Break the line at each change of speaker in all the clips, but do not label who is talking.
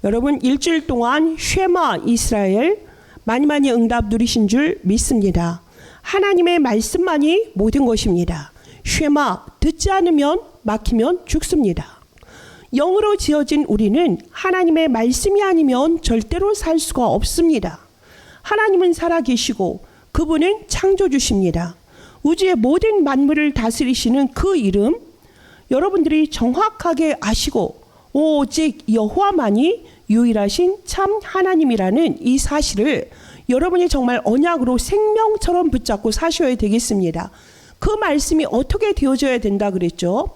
여러분 일주일 동안 쉐마 이스라엘 많이 응답 누리신 줄 믿습니다. 하나님의 말씀만이 모든 것입니다. 쉐마 듣지 않으면 막히면 죽습니다. 영으로 지어진 우리는 하나님의 말씀이 아니면 절대로 살 수가 없습니다. 하나님은 살아계시고 그분은 창조주십니다. 우주의 모든 만물을 다스리시는 그 이름 여러분들이 정확하게 아시고 오직 여호와만이 유일하신 참 하나님이라는 이 사실을 여러분이 정말 언약으로 생명처럼 붙잡고 사셔야 되겠습니다. 그 말씀이 어떻게 되어져야 된다 그랬죠?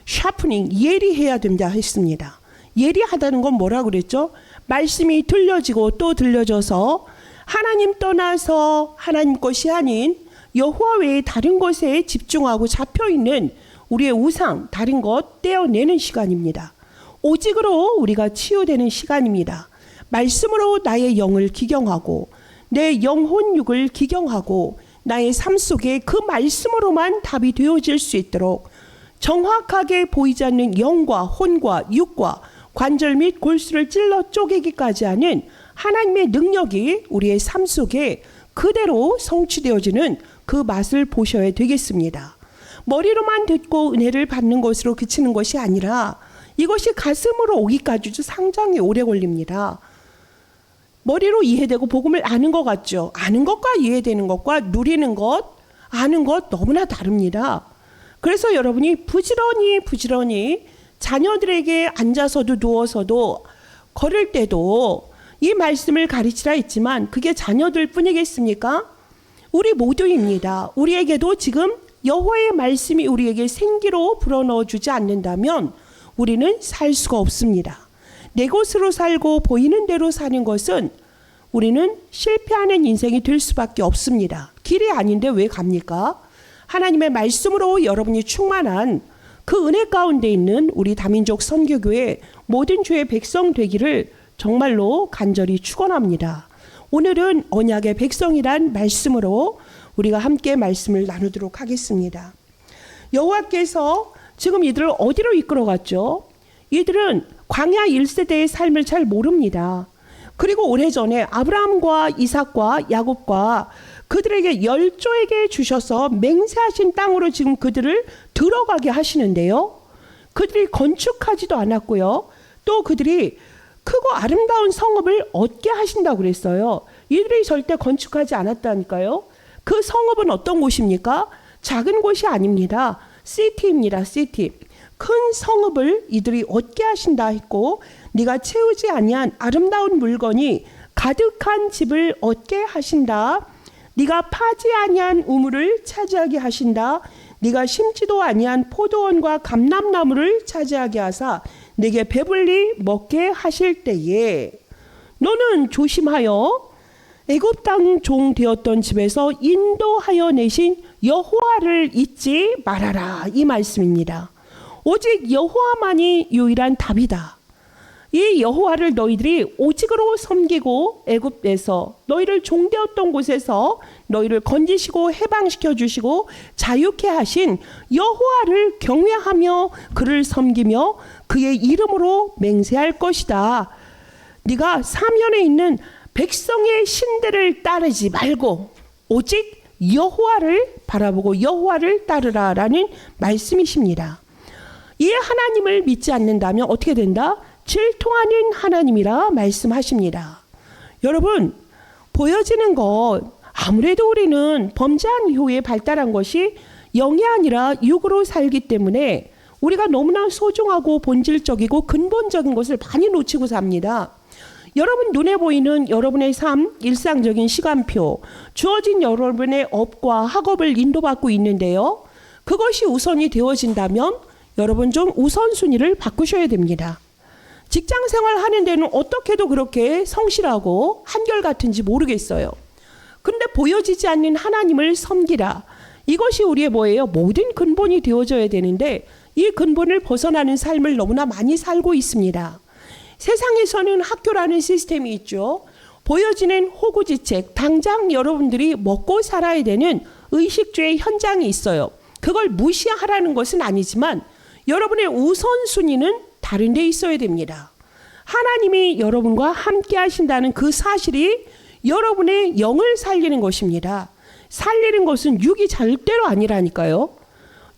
샤프닝, 예리해야 된다 했습니다. 예리하다는 건 뭐라 그랬죠? 말씀이 들려지고 또 들려져서 하나님 떠나서 하나님 것이 아닌 여호와 외에 다른 것에 집중하고 잡혀있는 우리의 우상, 다른 것 떼어내는 시간입니다. 오직으로 우리가 치유되는 시간입니다. 말씀으로 나의 영을 기경하고 내 영혼육을 기경하고 나의 삶 속에 그 말씀으로만 답이 되어질 수 있도록 정확하게 보이지 않는 영과 혼과 육과 관절 및 골수를 찔러 쪼개기까지 하는 하나님의 능력이 우리의 삶 속에 그대로 성취되어지는 그 맛을 보셔야 되겠습니다. 머리로만 듣고 은혜를 받는 것으로 그치는 것이 아니라 이것이 가슴으로 오기까지도 상당히 오래 걸립니다. 머리로 이해되고 복음을 아는 것 같죠. 아는 것과 이해되는 것과 누리는 것, 아는 것 너무나 다릅니다. 그래서 여러분이 부지런히 자녀들에게 앉아서도 누워서도 걸을 때도 이 말씀을 가르치라 했지만 그게 자녀들 뿐이겠습니까? 우리 모두입니다. 우리에게도 지금 여호와의 말씀이 우리에게 생기로 불어넣어 주지 않는다면 우리는 살 수가 없습니다. 내 것으로 살고 보이는 대로 사는 것은 우리는 실패하는 인생이 될 수밖에 없습니다. 길이 아닌데 왜 갑니까? 하나님의 말씀으로 여러분이 충만한 그 은혜 가운데 있는 우리 다민족 선교교회 모든 주의 백성 되기를 정말로 간절히 축원합니다. 오늘은 언약의 백성이란 말씀으로 우리가 함께 말씀을 나누도록 하겠습니다. 여호와께서 지금 이들을 어디로 이끌어갔죠? 이들은 광야 1세대의 삶을 잘 모릅니다. 그리고 오래전에 아브라함과 이삭과 야곱과 그들에게 열조에게 주셔서 맹세하신 땅으로 지금 그들을 들어가게 하시는데요. 그들이 건축하지도 않았고요. 또 그들이 크고 아름다운 성읍을 얻게 하신다고 그랬어요. 이들이 절대 건축하지 않았다니까요. 그 성읍은 어떤 곳입니까? 작은 곳이 아닙니다. 시티입니다. 시티. 큰 성읍을 이들이 얻게 하신다 했고 네가 채우지 아니한 아름다운 물건이 가득한 집을 얻게 하신다. 네가 파지 아니한 우물을 차지하게 하신다. 네가 심지도 아니한 포도원과 감람나무를 차지하게 하사 네게 배불리 먹게 하실 때에 너는 조심하여 애굽 땅 종 되었던 집에서 인도하여 내신 여호와를 잊지 말아라. 이 말씀입니다. 오직 여호와만이 유일한 답이다. 이 여호와를 너희들이 오직으로 섬기고 애굽에서 너희를 종되었던 곳에서 너희를 건지시고 해방시켜 주시고 자유케 하신 여호와를 경외하며 그를 섬기며 그의 이름으로 맹세할 것이다. 네가 사면에 있는 백성의 신들을 따르지 말고 오직 여호와를 바라보고 여호와를 따르라라는 말씀이십니다. 이 하나님을 믿지 않는다면 어떻게 된다? 질투하는 하나님이라 말씀하십니다. 여러분, 보여지는 것 아무래도 우리는 범죄한 이후에 발달한 것이 영이 아니라 육으로 살기 때문에 우리가 너무나 소중하고 본질적이고 근본적인 것을 많이 놓치고 삽니다. 여러분 눈에 보이는 여러분의 삶, 일상적인 시간표, 주어진 여러분의 업과 학업을 인도받고 있는데요. 그것이 우선이 되어진다면 여러분 좀 우선순위를 바꾸셔야 됩니다. 직장 생활 하는 데는 어떻게도 그렇게 성실하고 한결같은지 모르겠어요. 근데 보여지지 않는 하나님을 섬기라. 이것이 우리의 뭐예요? 모든 근본이 되어져야 되는데 이 근본을 벗어나는 삶을 너무나 많이 살고 있습니다. 세상에서는 학교라는 시스템이 있죠. 보여지는 호구지책, 당장 여러분들이 먹고 살아야 되는 의식주의 현장이 있어요. 그걸 무시하라는 것은 아니지만 여러분의 우선순위는 다른 데 있어야 됩니다. 하나님이 여러분과 함께 하신다는 그 사실이 여러분의 영을 살리는 것입니다. 살리는 것은 육이 절대로 아니라니까요.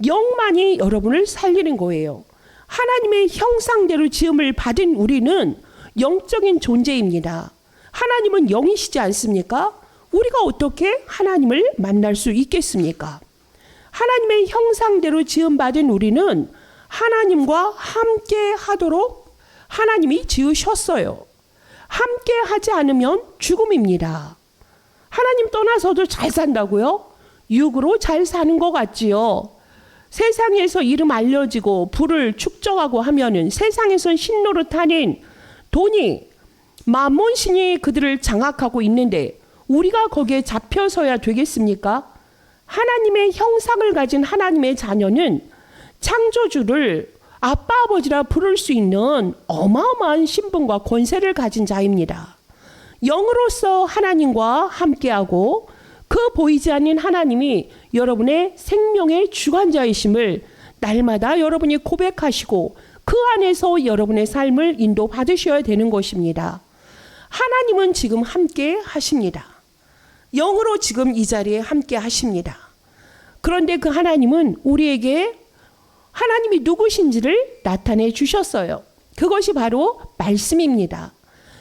영만이 여러분을 살리는 거예요. 하나님의 형상대로 지음을 받은 우리는 영적인 존재입니다. 하나님은 영이시지 않습니까? 우리가 어떻게 하나님을 만날 수 있겠습니까? 하나님의 형상대로 지음받은 우리는 하나님과 함께 하도록 하나님이 지으셨어요. 함께 하지 않으면 죽음입니다. 하나님 떠나서도 잘 산다고요? 육으로 잘 사는 것 같지요. 세상에서 이름 알려지고 부를 축적하고 하면은 세상에선 신노릇하는 돈이 만몬신이 그들을 장악하고 있는데 우리가 거기에 잡혀서야 되겠습니까? 하나님의 형상을 가진 하나님의 자녀는 창조주를 아빠 아버지라 부를 수 있는 어마어마한 신분과 권세를 가진 자입니다. 영으로서 하나님과 함께하고 그 보이지 않는 하나님이 여러분의 생명의 주관자이심을 날마다 여러분이 고백하시고 그 안에서 여러분의 삶을 인도받으셔야 되는 것입니다. 하나님은 지금 함께 하십니다. 영으로 지금 이 자리에 함께 하십니다. 그런데 그 하나님은 우리에게 하나님이 누구신지를 나타내 주셨어요. 그것이 바로 말씀입니다.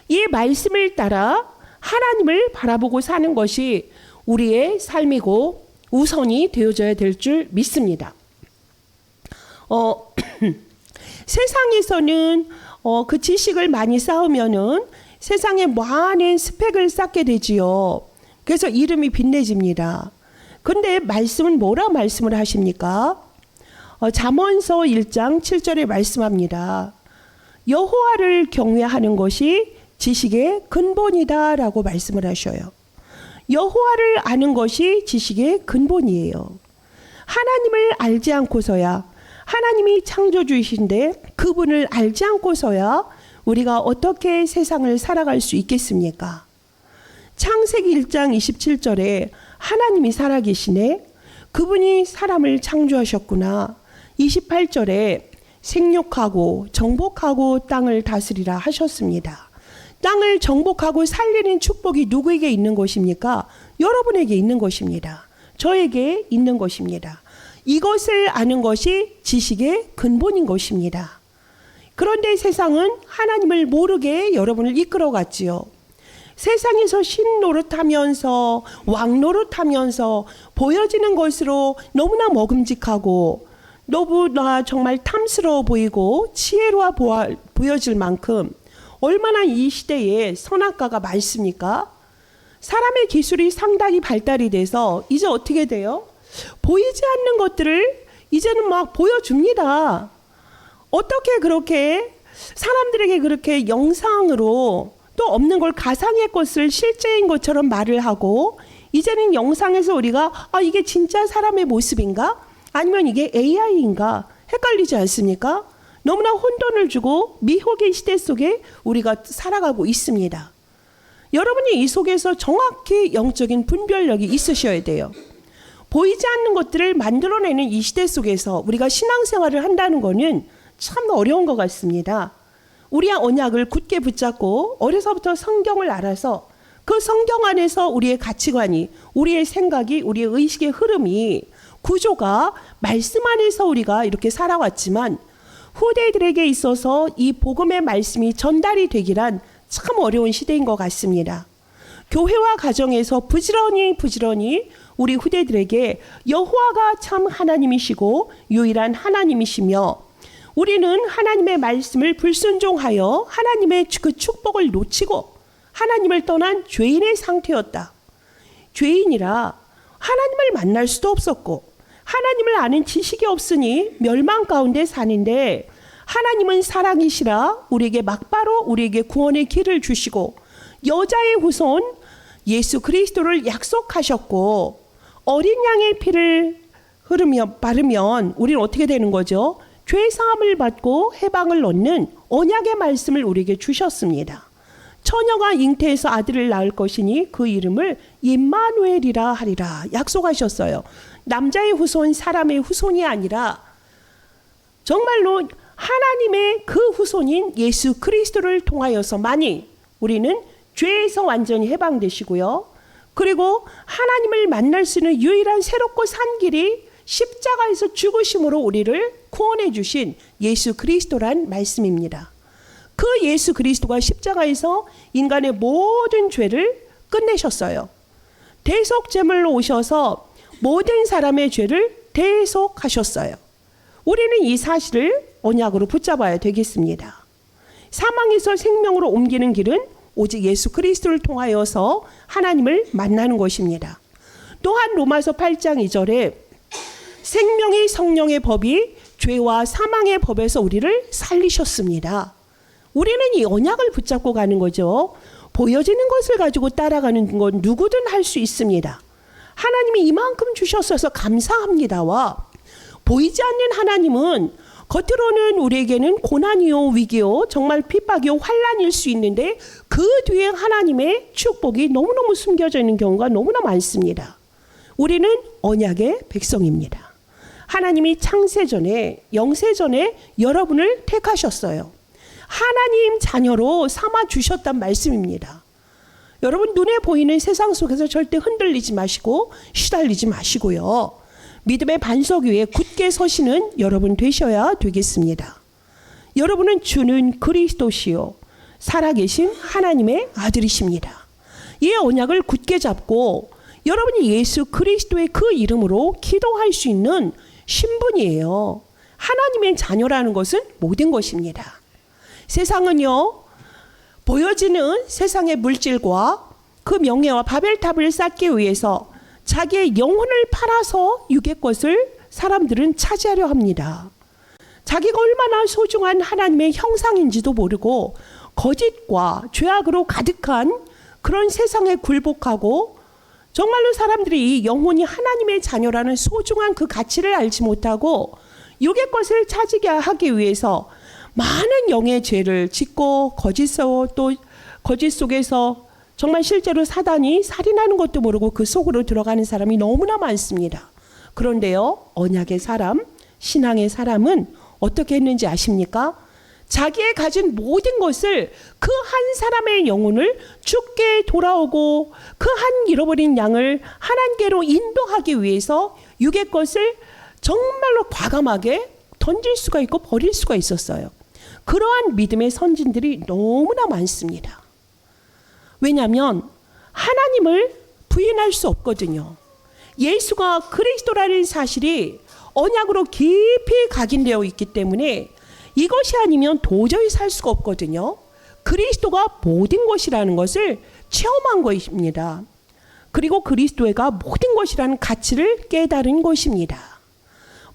이 말씀을 따라 하나님을 바라보고 사는 것이 우리의 삶이고 우선이 되어져야 될 줄 믿습니다. 세상에서는 그 지식을 많이 쌓으면은 세상에 많은 스펙을 쌓게 되지요. 그래서 이름이 빛내집니다. 근데 말씀은 뭐라 말씀을 하십니까? 잠언서 1장 7절에 말씀합니다. 여호와를 경외하는 것이 지식의 근본이다라고 말씀을 하셔요. 여호와를 아는 것이 지식의 근본이에요. 하나님을 알지 않고서야 하나님이 창조주이신데 그분을 알지 않고서야 우리가 어떻게 세상을 살아갈 수 있겠습니까? 창세기 1장 27절에 하나님이 살아계시네. 그분이 사람을 창조하셨구나. 28절에 생육하고 정복하고 땅을 다스리라 하셨습니다. 땅을 정복하고 살리는 축복이 누구에게 있는 것입니까? 여러분에게 있는 것입니다. 저에게 있는 것입니다. 이것을 아는 것이 지식의 근본인 것입니다. 그런데 세상은 하나님을 모르게 여러분을 이끌어갔지요. 세상에서 신 노릇하면서 왕 노릇하면서 보여지는 것으로 너무나 먹음직하고 너무나 정말 탐스러워 보이고 지혜로워 보여질 만큼 얼마나 이 시대에 선악과가 많습니까? 사람의 기술이 상당히 발달이 돼서 이제 어떻게 돼요? 보이지 않는 것들을 이제는 막 보여줍니다. 어떻게 그렇게 사람들에게 그렇게 영상으로 또 없는 걸 가상의 것을 실제인 것처럼 말을 하고 이제는 영상에서 우리가 이게 진짜 사람의 모습인가? 아니면 이게 AI인가? 헷갈리지 않습니까? 너무나 혼돈을 주고 미혹의 시대 속에 우리가 살아가고 있습니다. 여러분이 이 속에서 정확히 영적인 분별력이 있으셔야 돼요. 보이지 않는 것들을 만들어내는 이 시대 속에서 우리가 신앙생활을 한다는 것은 참 어려운 것 같습니다. 우리의 언약을 굳게 붙잡고 어려서부터 성경을 알아서 그 성경 안에서 우리의 가치관이, 우리의 생각이, 우리의 의식의 흐름이, 구조가 말씀 안에서 우리가 이렇게 살아왔지만 후대들에게 있어서 이 복음의 말씀이 전달이 되기란 참 어려운 시대인 것 같습니다. 교회와 가정에서 부지런히 우리 후대들에게 여호와가 참 하나님이시고 유일한 하나님이시며 우리는 하나님의 말씀을 불순종하여 하나님의 그 축복을 놓치고 하나님을 떠난 죄인의 상태였다. 죄인이라 하나님을 만날 수도 없었고 하나님을 아는 지식이 없으니 멸망 가운데 사는데 하나님은 사랑이시라 우리에게 막바로 우리에게 구원의 길을 주시고 여자의 후손 예수 그리스도를 약속하셨고 어린 양의 피를 바르면 우리는 어떻게 되는 거죠? 죄 사함을 받고 해방을 얻는 언약의 말씀을 우리에게 주셨습니다. 처녀가 잉태해서 아들을 낳을 것이니 그 이름을 임마누엘이라 하리라 약속하셨어요. 남자의 후손, 사람의 후손이 아니라 정말로 하나님의 그 후손인 예수 그리스도를 통하여서만이 우리는 죄에서 완전히 해방되시고요. 그리고 하나님을 만날 수 있는 유일한 새롭고 산 길이 십자가에서 죽으심으로 우리를 구원해 주신 예수 그리스도란 말씀입니다. 그 예수 그리스도가 십자가에서 인간의 모든 죄를 끝내셨어요. 대속제물로 오셔서 모든 사람의 죄를 대속하셨어요. 우리는 이 사실을 언약으로 붙잡아야 되겠습니다. 사망에서 생명으로 옮기는 길은 오직 예수 그리스도를 통하여서 하나님을 만나는 것입니다. 또한 로마서 8장 2절에 생명의 성령의 법이 죄와 사망의 법에서 우리를 살리셨습니다. 우리는 이 언약을 붙잡고 가는 거죠. 보여지는 것을 가지고 따라가는 건 누구든 할 수 있습니다. 하나님이 이만큼 주셨어서 감사합니다와 보이지 않는 하나님은 겉으로는 우리에게는 고난이요 위기요 정말 핍박이요 환난일 수 있는데 그 뒤에 하나님의 축복이 너무너무 숨겨져 있는 경우가 너무나 많습니다. 우리는 언약의 백성입니다. 하나님이 창세전에 영세전에 여러분을 택하셨어요. 하나님 자녀로 삼아 주셨단 말씀입니다. 여러분 눈에 보이는 세상 속에서 절대 흔들리지 마시고 시달리지 마시고요. 믿음의 반석 위에 굳게 서시는 여러분 되셔야 되겠습니다. 여러분은 주는 그리스도시요 살아계신 하나님의 아들이십니다. 이 언약을 굳게 잡고 여러분이 예수 그리스도의 그 이름으로 기도할 수 있는 신분이에요. 하나님의 자녀라는 것은 모든 것입니다. 세상은요, 보여지는 세상의 물질과 그 명예와 바벨탑을 쌓기 위해서 자기의 영혼을 팔아서 육의 것을 사람들은 차지하려 합니다. 자기가 얼마나 소중한 하나님의 형상인지도 모르고 거짓과 죄악으로 가득한 그런 세상에 굴복하고 정말로 사람들이 이 영혼이 하나님의 자녀라는 소중한 그 가치를 알지 못하고 육의 것을 차지게 하기 위해서 많은 영의 죄를 짓고 거짓 속에서 정말 실제로 사단이 살인하는 것도 모르고 그 속으로 들어가는 사람이 너무나 많습니다. 그런데요, 언약의 사람, 신앙의 사람은 어떻게 했는지 아십니까? 자기의 가진 모든 것을 그 한 사람의 영혼을 죽게 돌아오고 그 한 잃어버린 양을 하나님께로 인도하기 위해서 육의 것을 정말로 과감하게 던질 수가 있고 버릴 수가 있었어요. 그러한 믿음의 선진들이 너무나 많습니다. 왜냐하면 하나님을 부인할 수 없거든요. 예수가 그리스도라는 사실이 언약으로 깊이 각인되어 있기 때문에 이것이 아니면 도저히 살 수가 없거든요. 그리스도가 모든 것이라는 것을 체험한 것입니다. 그리고 그리스도가 모든 것이라는 가치를 깨달은 것입니다.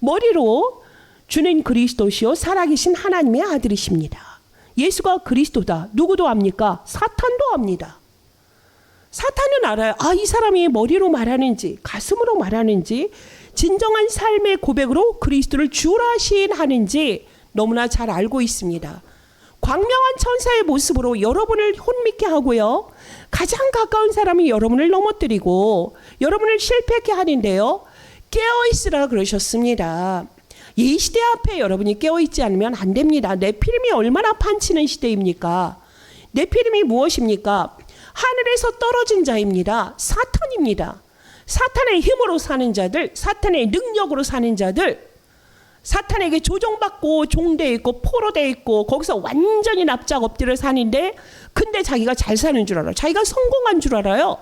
머리로 주는 그리스도시요 살아계신 하나님의 아들이십니다. 예수가 그리스도다. 누구도 압니까? 사탄도 압니다. 사탄은 알아요. 이 사람이 머리로 말하는지 가슴으로 말하는지 진정한 삶의 고백으로 그리스도를 주라 시인하는지 너무나 잘 알고 있습니다. 광명한 천사의 모습으로 여러분을 혼미케 하고요. 가장 가까운 사람이 여러분을 넘어뜨리고 여러분을 실패케 하는데요. 깨어있으라 그러셨습니다. 이 시대 앞에 여러분이 깨어있지 않으면 안 됩니다. 네피림이 얼마나 판치는 시대입니까? 네피림이 무엇입니까? 하늘에서 떨어진 자입니다. 사탄입니다. 사탄의 힘으로 사는 자들, 사탄의 능력으로 사는 자들, 사탄에게 조종받고 종되어 있고 포로되어 있고 거기서 완전히 납작 엎드려 사는데 근데 자기가 잘 사는 줄 알아요. 자기가 성공한 줄 알아요.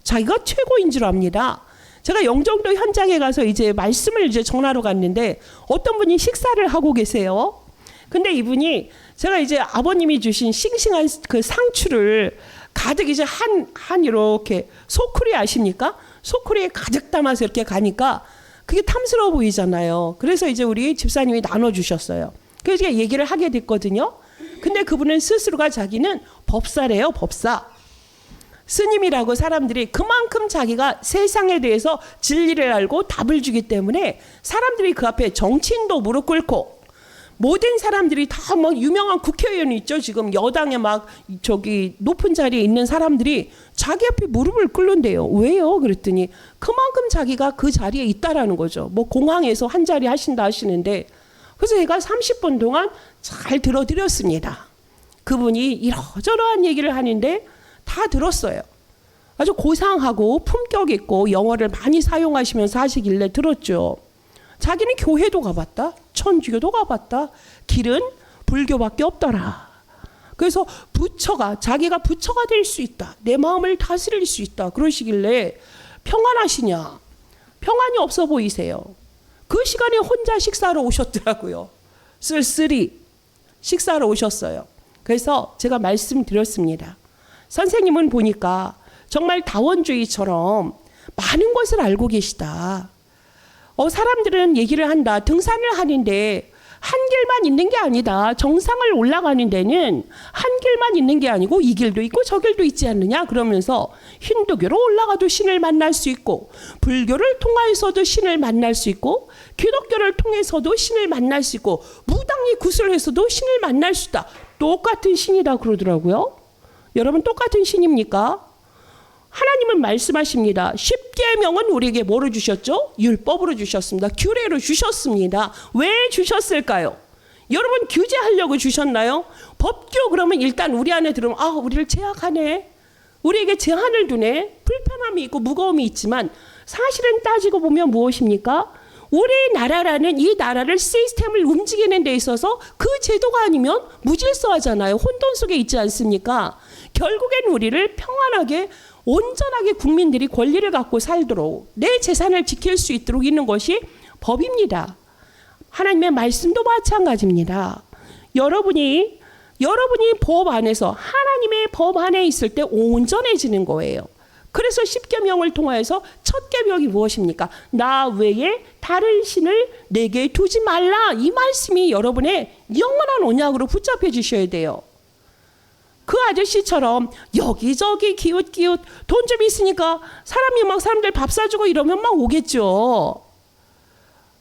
자기가 최고인 줄 압니다. 제가 영종도 현장에 가서 이제 말씀을 이제 전하러 갔는데 어떤 분이 식사를 하고 계세요. 근데 이분이 제가 이제 아버님이 주신 싱싱한 그 상추를 가득 이제 한 이렇게 소쿠리 아십니까? 소쿠리에 가득 담아서 이렇게 가니까 그게 탐스러워 보이잖아요. 그래서 이제 우리 집사님이 나눠주셨어요. 그래서 제가 얘기를 하게 됐거든요. 근데 그분은 스스로가 자기는 법사래요, 법사. 스님이라고 사람들이 그만큼 자기가 세상에 대해서 진리를 알고 답을 주기 때문에 사람들이 그 앞에 정치인도 무릎 꿇고 모든 사람들이 다 막 유명한 국회의원 있죠. 지금 여당에 막 저기 높은 자리에 있는 사람들이 자기 앞에 무릎을 꿇는데요. 왜요? 그랬더니 그만큼 자기가 그 자리에 있다라는 거죠. 뭐 공항에서 한 자리 하신다 하시는데 그래서 제가 30분 동안 잘 들어드렸습니다. 그분이 이러저러한 얘기를 하는데 다 들었어요. 아주 고상하고 품격 있고 영어를 많이 사용하시면서 하시길래 들었죠. 자기는 교회도 가봤다. 천주교도 가봤다. 길은 불교밖에 없더라. 그래서 자기가 부처가 될 수 있다. 내 마음을 다스릴 수 있다. 그러시길래 평안하시냐? 평안이 없어 보이세요. 그 시간에 혼자 식사하러 오셨더라고요. 쓸쓸히 식사하러 오셨어요. 그래서 제가 말씀드렸습니다. 선생님은 보니까 정말 다원주의처럼 많은 것을 알고 계시다. 사람들은 얘기를 한다. 등산을 하는데 한 길만 있는 게 아니다. 정상을 올라가는 데는 한 길만 있는 게 아니고 이 길도 있고 저 길도 있지 않느냐. 그러면서 힌두교로 올라가도 신을 만날 수 있고 불교를 통해서도 신을 만날 수 있고 기독교를 통해서도 신을 만날 수 있고 무당이 구슬해서도 신을 만날 수 있다. 똑같은 신이다 그러더라고요. 여러분 똑같은 신입니까? 하나님은 말씀하십니다. 십계명은 우리에게 뭐로 주셨죠? 율법으로 주셨습니다. 규례로 주셨습니다. 왜 주셨을까요? 여러분 규제하려고 주셨나요? 법규 그러면 일단 우리 안에 들으면 우리를 제약하네. 우리에게 제한을 두네. 불편함이 있고 무거움이 있지만 사실은 따지고 보면 무엇입니까? 우리나라라는 이 나라를 시스템을 움직이는 데 있어서 그 제도가 아니면 무질서하잖아요. 혼돈 속에 있지 않습니까? 결국엔 우리를 평안하게 온전하게 국민들이 권리를 갖고 살도록 내 재산을 지킬 수 있도록 있는 것이 법입니다. 하나님의 말씀도 마찬가지입니다. 여러분이 법 안에서 하나님의 법 안에 있을 때 온전해지는 거예요. 그래서 십계명을 통하여서 첫 계명이 무엇입니까? 나 외에 다른 신을 내게 두지 말라. 이 말씀이 여러분의 영원한 언약으로 붙잡혀 주셔야 돼요. 그 아저씨처럼 여기저기 기웃기웃 돈 좀 있으니까 사람이 막 사람들 밥 사주고 이러면 막 오겠죠.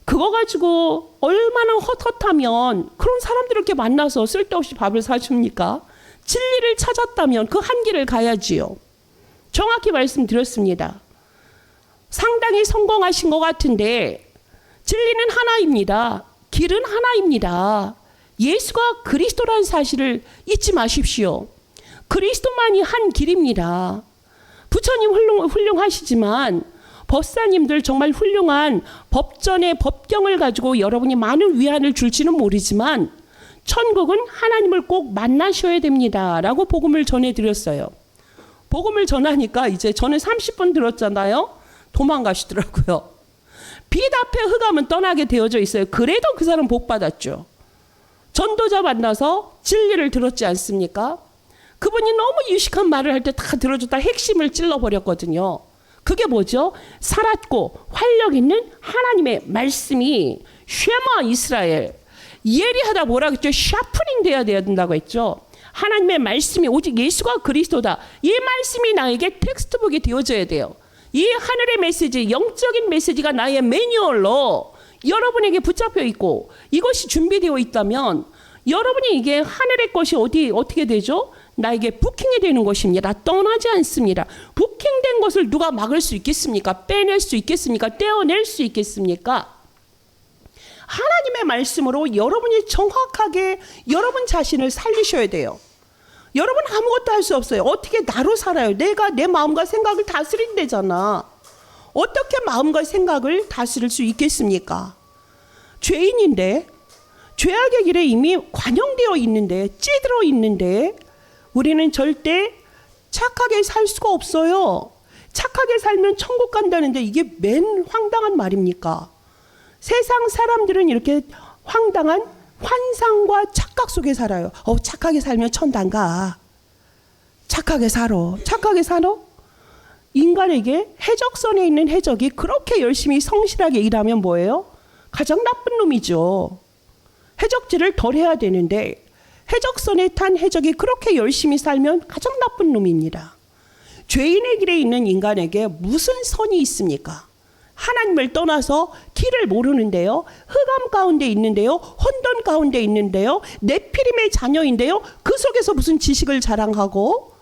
그거 가지고 얼마나 헛헛하면 그런 사람들 이렇게 만나서 쓸데없이 밥을 사줍니까? 진리를 찾았다면 그 한 길을 가야지요. 정확히 말씀드렸습니다. 상당히 성공하신 것 같은데 진리는 하나입니다. 길은 하나입니다. 예수가 그리스도라는 사실을 잊지 마십시오. 그리스도만이 한 길입니다. 부처님 훌륭하시지만 법사님들 정말 훌륭한 법전의 법경을 가지고 여러분이 많은 위안을 줄지는 모르지만 천국은 하나님을 꼭 만나셔야 됩니다. 라고 복음을 전해드렸어요. 복음을 전하니까 이제 저는 30분 들었잖아요. 도망가시더라고요. 빛 앞에 흑암은 떠나게 되어져 있어요. 그래도 그 사람 복 받았죠. 전도자 만나서 진리를 들었지 않습니까? 그분이 너무 유식한 말을 할 때 다 들어줬다 핵심을 찔러버렸거든요. 그게 뭐죠? 살았고 활력 있는 하나님의 말씀이 쉐마 이스라엘 예리하다 뭐라 그랬죠? 샤프닝 돼야 된다고 했죠. 하나님의 말씀이 오직 예수가 그리스도다. 이 말씀이 나에게 텍스트북이 되어져야 돼요. 이 하늘의 메시지, 영적인 메시지가 나의 매뉴얼로 여러분에게 붙잡혀 있고 이것이 준비되어 있다면 여러분이 이게 하늘의 것이 어떻게 되죠? 나에게 부킹이 되는 것입니다. 떠나지 않습니다. 부킹된 것을 누가 막을 수 있겠습니까? 빼낼 수 있겠습니까? 떼어낼 수 있겠습니까? 하나님의 말씀으로 여러분이 정확하게 여러분 자신을 살리셔야 돼요. 여러분 아무것도 할 수 없어요. 어떻게 나로 살아요? 내가 내 마음과 생각을 다스린다잖아. 어떻게 마음과 생각을 다스릴 수 있겠습니까? 죄인인데 죄악의 길에 이미 관영되어 있는데 찌들어 있는데 우리는 절대 착하게 살 수가 없어요. 착하게 살면 천국 간다는데 이게 맨 황당한 말입니까? 세상 사람들은 이렇게 황당한 환상과 착각 속에 살아요. 착하게 살면 천당 가. 착하게 살아. 착하게 살아? 인간에게 해적선에 있는 해적이 그렇게 열심히 성실하게 일하면 뭐예요? 가장 나쁜 놈이죠. 해적질을 덜 해야 되는데 해적선에 탄 해적이 그렇게 열심히 살면 가장 나쁜 놈입니다. 죄인의 길에 있는 인간에게 무슨 선이 있습니까? 하나님을 떠나서 길을 모르는데요. 흑암 가운데 있는데요. 혼돈 가운데 있는데요. 네피림의 자녀인데요. 그 속에서 무슨 지식을 자랑하고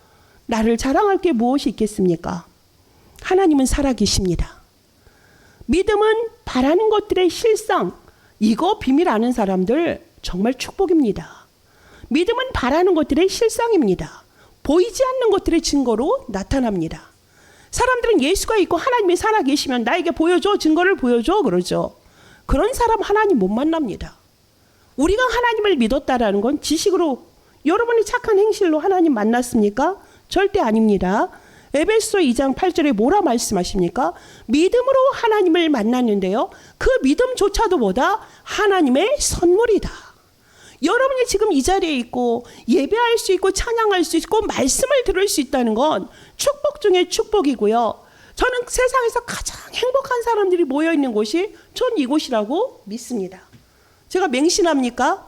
나를 자랑할 게 무엇이 있겠습니까? 하나님은 살아계십니다. 믿음은 바라는 것들의 실상, 이거 비밀 아는 사람들 정말 축복입니다. 믿음은 바라는 것들의 실상입니다. 보이지 않는 것들의 증거로 나타납니다. 사람들은 예수가 있고 하나님이 살아계시면 나에게 보여줘, 증거를 보여줘 그러죠. 그런 사람 하나님 못 만납니다. 우리가 하나님을 믿었다라는 건 지식으로, 여러분이 착한 행실로 하나님 만났습니까? 절대 아닙니다. 에베소 2장 8절에 뭐라 말씀하십니까? 믿음으로 하나님을 만났는데요, 그 믿음조차도 뭐다? 하나님의 선물이다. 여러분이 지금 이 자리에 있고 예배할 수 있고 찬양할 수 있고 말씀을 들을 수 있다는 건 축복 중에 축복이고요. 저는 세상에서 가장 행복한 사람들이 모여있는 곳이 전 이곳이라고 믿습니다. 제가 맹신합니까?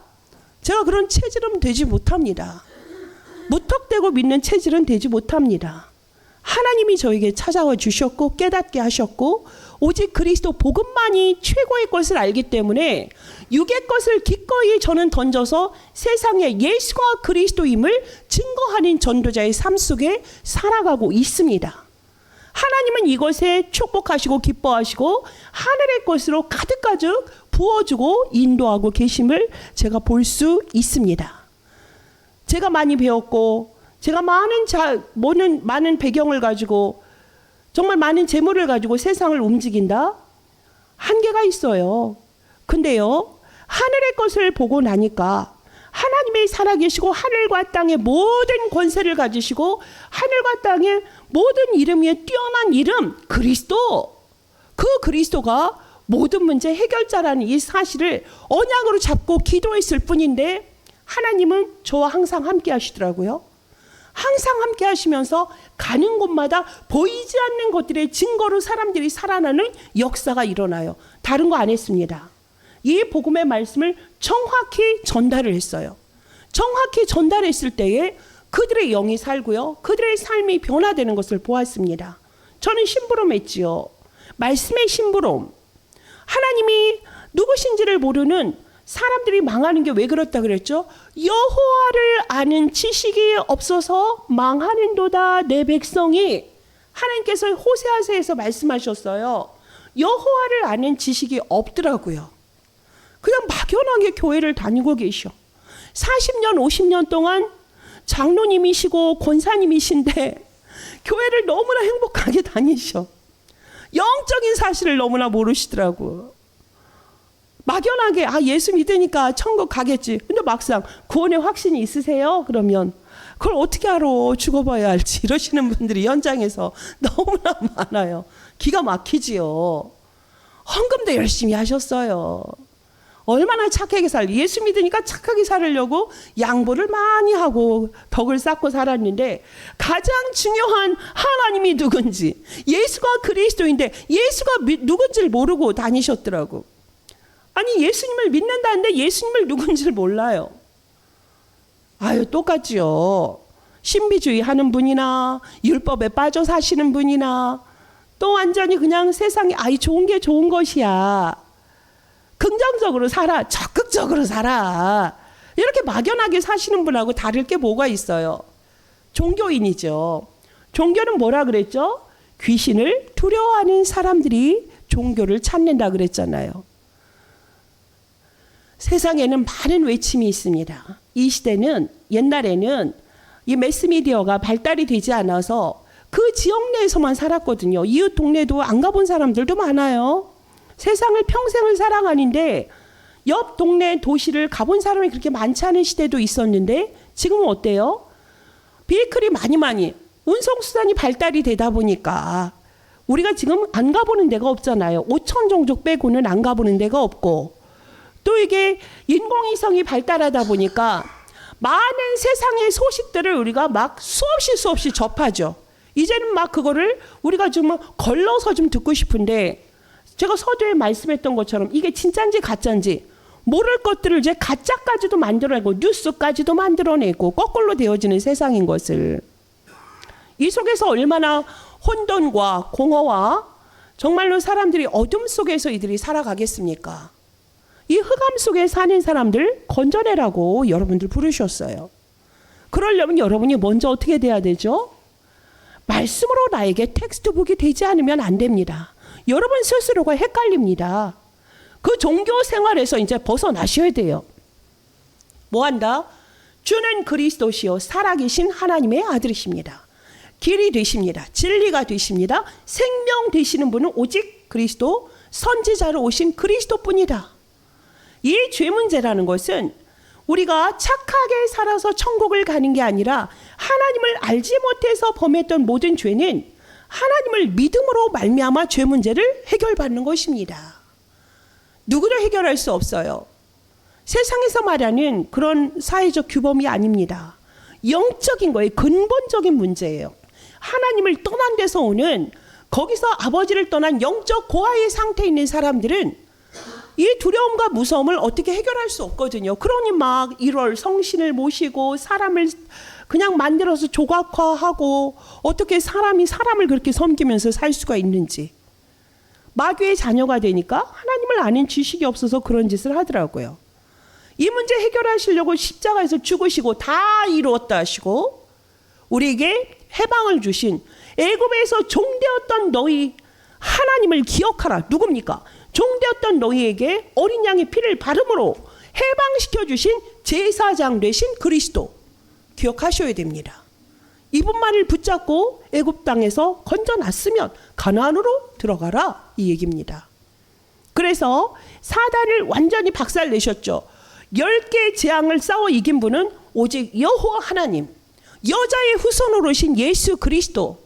제가 그런 체질은 되지 못합니다. 무턱대고 믿는 체질은 되지 못합니다. 하나님이 저에게 찾아와 주셨고 깨닫게 하셨고 오직 그리스도 복음만이 최고의 것을 알기 때문에 육의 것을 기꺼이 저는 던져서 세상에 예수가 그리스도임을 증거하는 전도자의 삶 속에 살아가고 있습니다. 하나님은 이것에 축복하시고 기뻐하시고 하늘의 것으로 가득가득 부어주고 인도하고 계심을 제가 볼 수 있습니다. 제가 많이 배웠고 제가 많은 배경을 가지고 정말 많은 재물을 가지고 세상을 움직인다? 한계가 있어요. 근데요, 하늘의 것을 보고 나니까 하나님이 살아계시고 하늘과 땅의 모든 권세를 가지시고 하늘과 땅의 모든 이름 위에 뛰어난 이름 그리스도, 그 그리스도가 모든 문제 해결자라는 이 사실을 언약으로 잡고 기도했을 뿐인데 하나님은 저와 항상 함께 하시더라고요. 항상 함께 하시면서 가는 곳마다 보이지 않는 것들의 증거로 사람들이 살아나는 역사가 일어나요. 다른 거 안 했습니다. 이 복음의 말씀을 정확히 전달을 했어요. 정확히 전달했을 때에 그들의 영이 살고요, 그들의 삶이 변화되는 것을 보았습니다. 저는 심부름했지요. 말씀의 심부름. 하나님이 누구신지를 모르는 사람들이 망하는 게 왜 그렇다 그랬죠? 여호와를 아는 지식이 없어서 망하는도다 내 백성이. 하나님께서 호세아서에서 말씀하셨어요. 여호와를 아는 지식이 없더라고요. 그냥 막연하게 교회를 다니고 계셔. 40년 50년 동안 장로님이시고 권사님이신데 교회를 너무나 행복하게 다니셔. 영적인 사실을 너무나 모르시더라고요. 막연하게 예수 믿으니까 천국 가겠지. 근데 막상 구원의 확신이 있으세요? 그러면 그걸 어떻게 알아? 죽어봐야 알지. 이러시는 분들이 현장에서 너무나 많아요. 기가 막히지요. 헌금도 열심히 하셨어요. 얼마나 착하게 예수 믿으니까 착하게 살으려고 양보를 많이 하고 덕을 쌓고 살았는데 가장 중요한 하나님이 누군지, 예수가 그리스도인데 예수가 누군지를 모르고 다니셨더라고. 아니 예수님을 믿는다는데 예수님을 누군지를 몰라요. 똑같지요. 신비주의 하는 분이나 율법에 빠져 사시는 분이나 또 완전히 그냥 세상에 좋은 게 좋은 것이야, 긍정적으로 살아, 적극적으로 살아, 이렇게 막연하게 사시는 분하고 다를 게 뭐가 있어요? 종교인이죠. 종교는 뭐라 그랬죠? 귀신을 두려워하는 사람들이 종교를 찾는다 그랬잖아요. 세상에는 많은 외침이 있습니다. 이 시대는, 옛날에는 이 매스미디어가 발달이 되지 않아서 그 지역 내에서만 살았거든요. 이웃 동네도 안 가본 사람들도 많아요. 세상을 평생을 살아가는데 옆 동네 도시를 가본 사람이 그렇게 많지 않은 시대도 있었는데 지금은 어때요? 비클이 많이 운송수단이 발달이 되다 보니까 우리가 지금 안 가보는 데가 없잖아요. 5천 종족 빼고는 안 가보는 데가 없고, 또 이게 인공위성이 발달하다 보니까 많은 세상의 소식들을 우리가 막 수없이 접하죠. 이제는 막 그거를 우리가 좀 걸러서 좀 듣고 싶은데, 제가 서두에 말씀했던 것처럼 이게 진짜인지 가짜인지 모를 것들을 이제 가짜까지도 만들어내고 뉴스까지도 만들어내고 거꾸로 되어지는 세상인 것을, 이 속에서 얼마나 혼돈과 공허와 정말로 사람들이 어둠 속에서 이들이 살아가겠습니까? 이 흑암 속에 사는 사람들 건져내라고 여러분들 부르셨어요. 그러려면 여러분이 먼저 어떻게 돼야 되죠? 말씀으로 나에게 텍스트북이 되지 않으면 안 됩니다. 여러분 스스로가 헷갈립니다. 그 종교 생활에서 이제 벗어나셔야 돼요. 뭐 한다? 주는 그리스도시요 살아계신 하나님의 아들이십니다. 길이 되십니다. 진리가 되십니다. 생명 되시는 분은 오직 그리스도, 선지자로 오신 그리스도뿐이다. 이 죄 문제라는 것은 우리가 착하게 살아서 천국을 가는 게 아니라 하나님을 알지 못해서 범했던 모든 죄는 하나님을 믿음으로 말미암아 죄 문제를 해결받는 것입니다. 누구도 해결할 수 없어요. 세상에서 말하는 그런 사회적 규범이 아닙니다. 영적인 거예요. 근본적인 문제예요. 하나님을 떠난 데서 오는, 거기서 아버지를 떠난 영적 고아의 상태에 있는 사람들은 이 두려움과 무서움을 어떻게 해결할 수 없거든요. 그러니 막 1월 성신을 모시고 사람을 그냥 만들어서 조각화하고 어떻게 사람이 사람을 그렇게 섬기면서 살 수가 있는지. 마귀의 자녀가 되니까 하나님을 아는 지식이 없어서 그런 짓을 하더라고요. 이 문제 해결하시려고 십자가에서 죽으시고 다 이루었다 하시고 우리에게 해방을 주신 애굽에서 종되었던 너희 하나님을 기억하라. 누굽니까? 종되었던 너희에게 어린 양의 피를 바름으로 해방시켜 주신 제사장 되신 그리스도 기억하셔야 됩니다. 이분만을 붙잡고 애굽 땅에서 건져놨으면 가나안으로 들어가라 이 얘기입니다. 그래서 사단을 완전히 박살내셨죠. 10개의 재앙을 싸워 이긴 분은 오직 여호와 하나님, 여자의 후손으로 오신 예수 그리스도,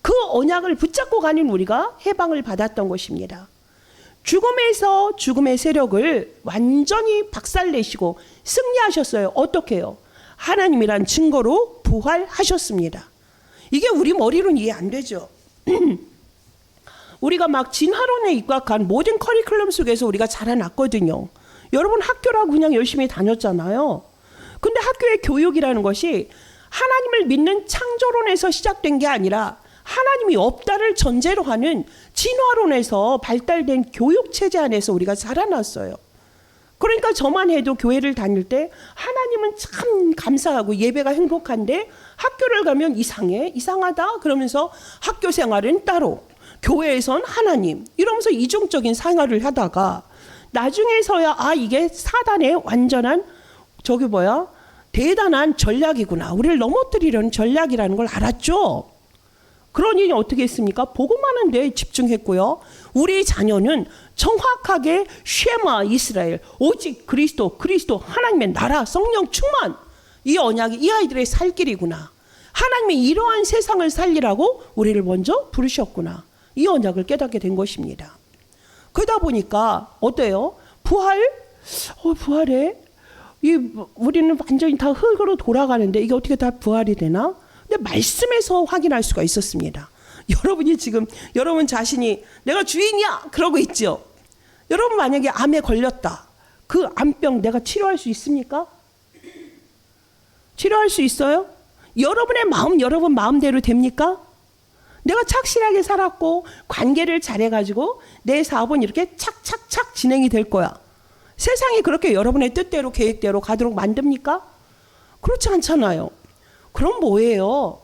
그 언약을 붙잡고 가는 우리가 해방을 받았던 것입니다. 죽음에서 죽음의 세력을 완전히 박살내시고 승리하셨어요. 어떻게 해요? 하나님이란 증거로 부활하셨습니다. 이게 우리 머리로는 이해 안 되죠. 우리가 막 진화론에 입각한 모든 커리큘럼 속에서 우리가 자라났거든요. 여러분 학교라고 그냥 열심히 다녔잖아요. 근데 학교의 교육이라는 것이 하나님을 믿는 창조론에서 시작된 게 아니라 하나님이 없다를 전제로 하는 진화론에서 발달된 교육체제 안에서 우리가 자라났어요. 그러니까 저만 해도 교회를 다닐 때 하나님은 참 감사하고 예배가 행복한데 학교를 가면 이상하다 그러면서 학교 생활은 따로, 교회에선 하나님 이러면서 이중적인 생활을 하다가 나중에서야 이게 사단의 완전한 대단한 전략이구나. 우리를 넘어뜨리려는 전략이라는 걸 알았죠. 그러니 어떻게 했습니까? 복음하는 데 집중했고요. 우리 자녀는 정확하게 쉐마 이스라엘, 오직 그리스도 하나님의 나라, 성령 충만, 이 언약이 이 아이들의 살 길이구나. 하나님이 이러한 세상을 살리라고 우리를 먼저 부르셨구나. 이 언약을 깨닫게 된 것입니다. 그러다 보니까 어때요? 부활해? 우리는 완전히 다 흙으로 돌아가는데 이게 어떻게 다 부활이 되나? 근데 말씀에서 확인할 수가 있었습니다. 여러분이 지금 여러분 자신이 내가 주인이야 그러고 있죠. 여러분 만약에 암에 걸렸다. 그 암병 내가 치료할 수 있습니까? 치료할 수 있어요? 여러분의 마음 여러분 마음대로 됩니까? 내가 착실하게 살았고 관계를 잘해가지고 내 사업은 이렇게 착착착 진행이 될 거야. 세상이 그렇게 여러분의 뜻대로 계획대로 가도록 만듭니까? 그렇지 않잖아요. 그럼 뭐예요?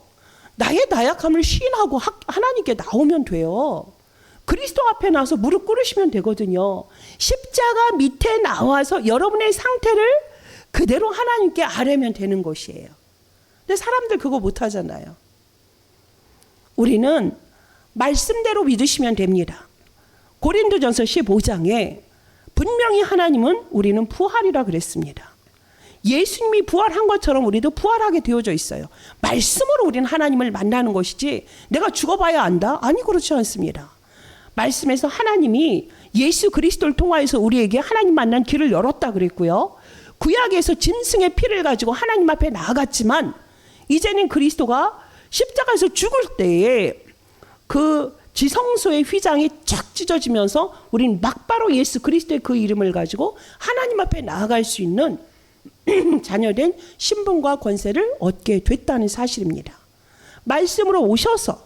나의 나약함을 시인하고 하나님께 나오면 돼요. 그리스도 앞에 나와서 무릎 꿇으시면 되거든요. 십자가 밑에 나와서 여러분의 상태를 그대로 하나님께 아뢰면 되는 것이에요. 근데 사람들 그거 못하잖아요. 우리는 말씀대로 믿으시면 됩니다. 고린도전서 15장에 분명히 하나님은 우리는 부활이라 그랬습니다. 예수님이 부활한 것처럼 우리도 부활하게 되어져 있어요. 말씀으로 우리는 하나님을 만나는 것이지 내가 죽어봐야 안다? 아니 그렇지 않습니다. 말씀에서 하나님이 예수 그리스도를 통하여서 우리에게 하나님 만난 길을 열었다 그랬고요. 구약에서 짐승의 피를 가지고 하나님 앞에 나아갔지만 이제는 그리스도가 십자가에서 죽을 때에 그 지성소의 휘장이 쫙 찢어지면서 우리는 막바로 예수 그리스도의 그 이름을 가지고 하나님 앞에 나아갈 수 있는 자녀된 신분과 권세를 얻게 됐다는 사실입니다. 말씀으로 오셔서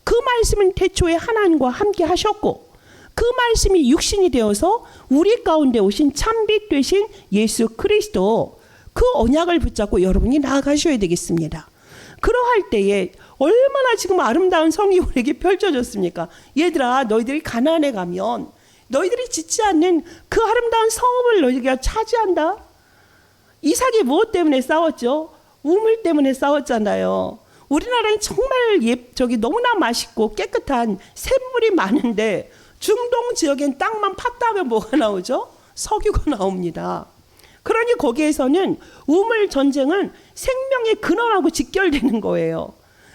그 말씀은 태초에 하나님과 함께 하셨고 그 말씀이 육신이 되어서 우리 가운데 오신 참빛 되신 예수 그리스도 그 언약을 붙잡고 여러분이 나아가셔야 되겠습니다. 그러할 때에 얼마나 지금 아름다운 성이 우리에게 펼쳐졌습니까? 얘들아 너희들이 가나안에 가면 너희들이 짓지 않는 그 아름다운 성읍을 너희가 차지한다. 이삭이 무엇 때문에 싸웠죠? 우물 때문에 싸웠잖아요. 우리나라엔 정말 너무나 맛있고 깨끗한 샘물이 많은데 중동 지역엔 땅만 팠다면 뭐가 나오죠? 석유가 나옵니다. 그러니 거기에서는 우물 전쟁은 생명의 근원하고 직결되는 거예요.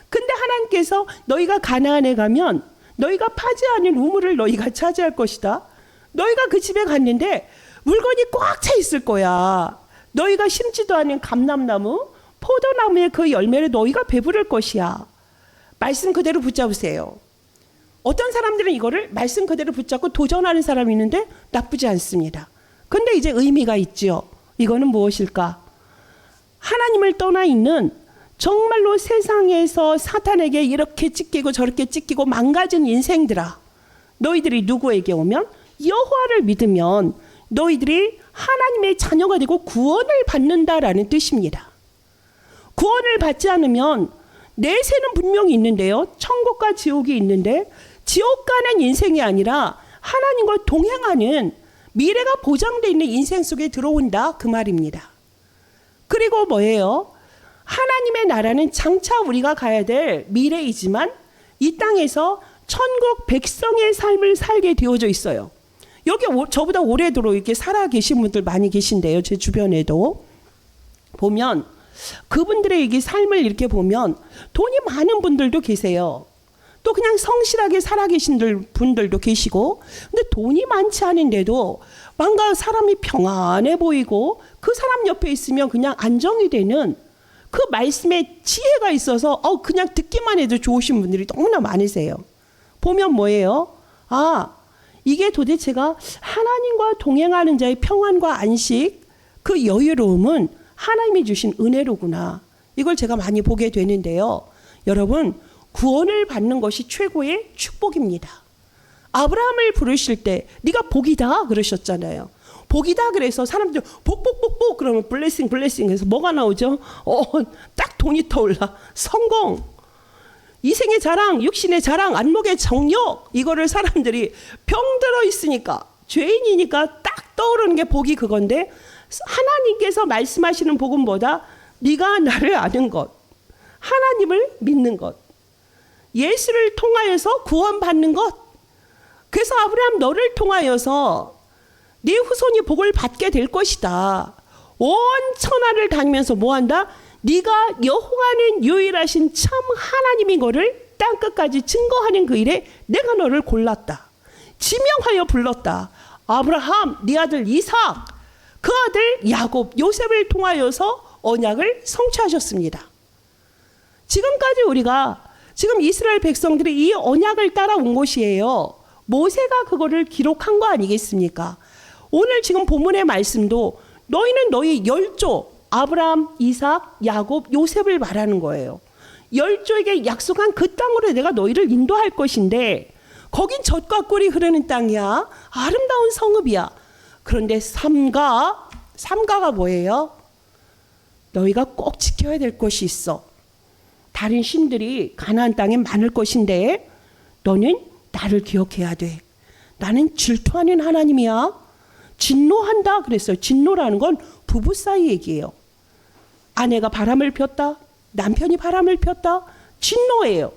근데 하나님께서 너희가 가나안에 가면 너희가 파지 않은 우물을 너희가 차지할 것이다. 너희가 그 집에 갔는데 물건이 꽉 차 있을 거야. 너희가 심지도 않은 감람나무, 포도나무의 그 열매를 너희가 배부를 것이야. 말씀 그대로 붙잡으세요. 어떤 사람들은 이거를 말씀 그대로 붙잡고 도전하는 사람이 있는데 나쁘지 않습니다. 근데 이제 의미가 있죠. 이거는 무엇일까? 하나님을 떠나 있는 정말로 세상에서 사탄에게 이렇게 찢기고 저렇게 찢기고 망가진 인생들아, 너희들이 누구에게 오면 여호와를 믿으면 너희들이 하나님의 자녀가 되고 구원을 받는다라는 뜻입니다. 구원을 받지 않으면 내세는 분명히 있는데요. 천국과 지옥이 있는데 지옥 가는 인생이 아니라 하나님과 동행하는 미래가 보장되어 있는 인생 속에 들어온다 그 말입니다. 그리고 뭐예요? 하나님의 나라는 장차 우리가 가야 될 미래이지만 이 땅에서 천국 백성의 삶을 살게 되어져 있어요. 여기 저보다 오래도록 이렇게 살아 계신 분들 많이 계신데요. 제 주변에도 보면 그분들의 이 삶을 이렇게 보면 돈이 많은 분들도 계세요. 또 그냥 성실하게 살아 계신 분들도 계시고, 근데 돈이 많지 않은데도 뭔가 사람이 평안해 보이고 그 사람 옆에 있으면 그냥 안정이 되는 그 말씀에 지혜가 있어서 그냥 듣기만 해도 좋으신 분들이 너무나 많으세요. 보면 뭐예요? 이게 도대체가 하나님과 동행하는 자의 평안과 안식, 그 여유로움은 하나님이 주신 은혜로구나. 이걸 제가 많이 보게 되는데요. 여러분, 구원을 받는 것이 최고의 축복입니다. 아브라함을 부르실 때 네가 복이다 그러셨잖아요. 복이다 그래서 사람들 복복복복 그러면 블레싱 해서 뭐가 나오죠? 딱 돈이 떠올라. 성공, 이생의 자랑, 육신의 자랑, 안목의 정욕, 이거를 사람들이 병들어 있으니까, 죄인이니까 딱 떠오르는 게 복이 그건데, 하나님께서 말씀하시는 복음보다 네가 나를 아는 것, 하나님을 믿는 것, 예수를 통하여서 구원받는 것. 그래서 아브라함, 너를 통하여서 네 후손이 복을 받게 될 것이다. 온 천하를 다니면서 뭐한다? 네가 여호와는 유일하신 참 하나님인 거를 땅끝까지 증거하는 그 일에 내가 너를 골랐다. 지명하여 불렀다. 아브라함, 네 아들 이삭, 그 아들 야곱, 요셉을 통하여서 언약을 성취하셨습니다. 지금까지 우리가 지금 이스라엘 백성들이 이 언약을 따라온 것이에요. 모세가 그거를 기록한 거 아니겠습니까? 오늘 지금 본문의 말씀도 너희는 너희 열조, 아브라함, 이삭, 야곱, 요셉을 말하는 거예요. 열조에게 약속한 그 땅으로 내가 너희를 인도할 것인데 거긴 젖과 꿀이 흐르는 땅이야. 아름다운 성읍이야. 그런데 삼가가 뭐예요? 너희가 꼭 지켜야 될 것이 있어. 다른 신들이 가나안 땅에 많을 것인데 너는 나를 기억해야 돼. 나는 질투하는 하나님이야. 진노한다 그랬어요. 진노라는 건 부부 사이 얘기예요. 아내가 바람을 폈다, 남편이 바람을 폈다, 진노예요.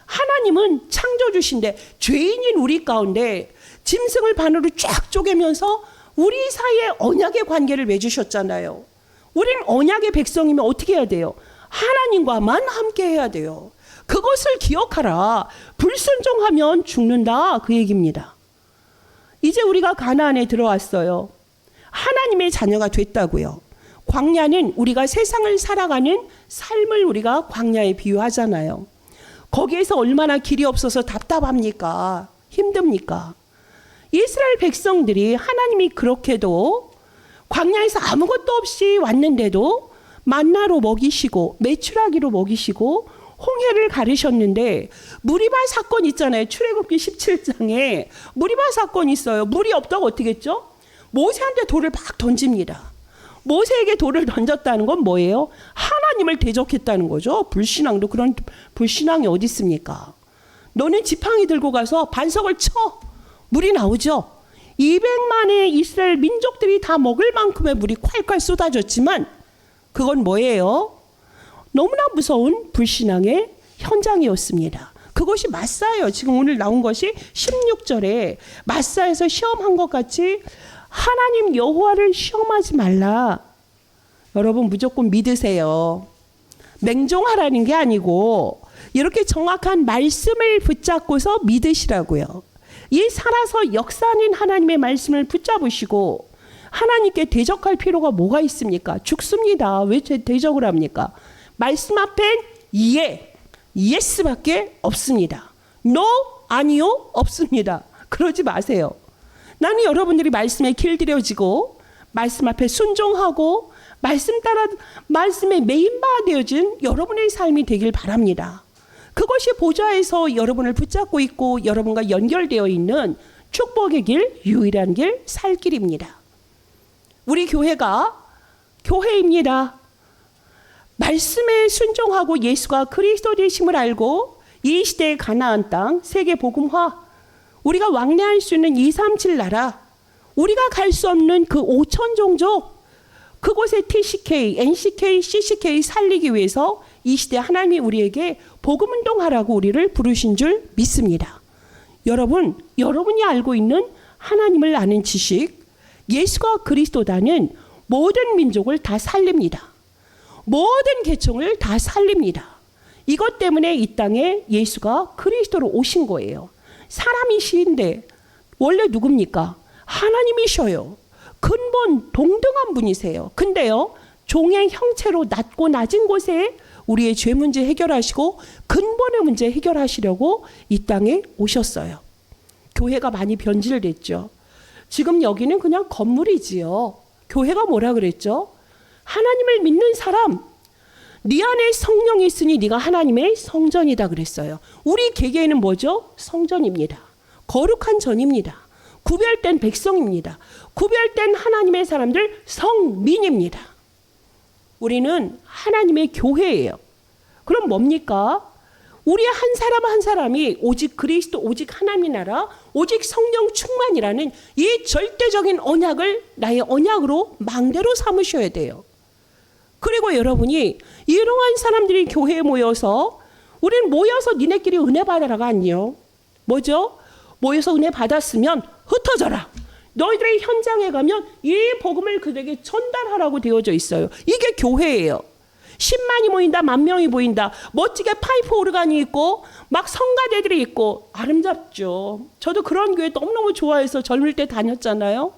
하나님은 창조주신데 죄인인 우리 가운데 짐승을 반으로 쫙 쪼개면서 우리 사이에 언약의 관계를 맺으셨잖아요. 우리는 언약의 백성이면 어떻게 해야 돼요? 하나님과만 함께 해야 돼요. 그것을 기억하라. 불순종하면 죽는다 그 얘기입니다. 이제 우리가 가나안에 들어왔어요. 하나님의 자녀가 됐다고요. 광야는 우리가 세상을 살아가는 삶을 우리가 광야에 비유하잖아요. 거기에서 얼마나 길이 없어서 답답합니까? 힘듭니까? 이스라엘 백성들이 하나님이 그렇게도 광야에서 아무것도 없이 왔는데도 만나로 먹이시고 메추라기로 먹이시고 홍해를 가르셨는데 무리바 사건 있잖아요. 출애굽기 17장에 무리바 사건 있어요. 물이 없다고 어떻게 했죠? 모세한테 돌을 막 던집니다. 모세에게 돌을 던졌다는 건 뭐예요? 하나님을 대적했다는 거죠. 불신앙도 그런 불신앙이 어디 있습니까? 너는 지팡이 들고 가서 반석을 쳐. 물이 나오죠. 200만의 이스라엘 민족들이 다 먹을 만큼의 물이 콸콸 쏟아졌지만 그건 뭐예요? 너무나 무서운 불신앙의 현장이었습니다. 그것이 마사예요. 지금 오늘 나온 것이 16절에 마사에서 시험한 것 같이 하나님 여호와를 시험하지 말라. 여러분 무조건 믿으세요. 맹종하라는 게 아니고 이렇게 정확한 말씀을 붙잡고서 믿으시라고요. 이 살아서 역사하는 하나님의 말씀을 붙잡으시고 하나님께 대적할 필요가 뭐가 있습니까? 죽습니다. 왜 대적을 합니까? 말씀 앞엔 예스밖에 없습니다. no, 아니요, 없습니다. 그러지 마세요. 나는 여러분들이 말씀에 길들여지고 말씀 앞에 순종하고 말씀 따라 말씀에 메인바가 되어진 여러분의 삶이 되길 바랍니다. 그것이 보좌에서 여러분을 붙잡고 있고 여러분과 연결되어 있는 축복의 길, 유일한 길, 살 길입니다. 우리 교회가 교회입니다. 말씀에 순종하고 예수가 그리스도 되심을 알고 이 시대의 가나안 땅, 세계 복음화, 우리가 왕래할 수 있는 237 나라, 우리가 갈 수 없는 그 5천 종족, 그곳에 TCK, NCK, CCK 살리기 위해서 이 시대 하나님이 우리에게 복음운동하라고 우리를 부르신 줄 믿습니다. 여러분이 알고 있는 하나님을 아는 지식, 예수가 그리스도다는 모든 민족을 다 살립니다. 모든 계층을 다 살립니다. 이것 때문에 이 땅에 예수가 그리스도로 오신 거예요. 사람이신데 원래 누굽니까? 하나님이셔요. 근본 동등한 분이세요. 근데요, 종의 형체로 낮고 낮은 곳에 우리의 죄 문제 해결하시고 근본의 문제 해결하시려고 이 땅에 오셨어요. 교회가 많이 변질됐죠. 지금 여기는 그냥 건물이지요. 교회가 뭐라 그랬죠? 하나님을 믿는 사람, 네 안에 성령이 있으니 네가 하나님의 성전이다 그랬어요. 우리 개개인은 뭐죠? 성전입니다. 거룩한 전입니다. 구별된 백성입니다. 구별된 하나님의 사람들, 성민입니다. 우리는 하나님의 교회예요. 그럼 뭡니까? 우리 한 사람 한 사람이 오직 그리스도, 오직 하나님의 나라, 오직 성령 충만이라는 이 절대적인 언약을 나의 언약으로 망대로 삼으셔야 돼요. 그리고 여러분이 이러한 사람들이 교회에 모여서 우리는 모여서 니네끼리 은혜 받으라가 아니요. 뭐죠? 모여서 은혜 받았으면 흩어져라. 너희들의 현장에 가면 이 복음을 그들에게 전달하라고 되어져 있어요. 이게 교회예요. 10만이 모인다, 10,000명이 모인다. 멋지게 파이프 오르간이 있고 막 성가대들이 있고 아름답죠. 저도 그런 교회 너무너무 좋아해서 젊을 때 다녔잖아요.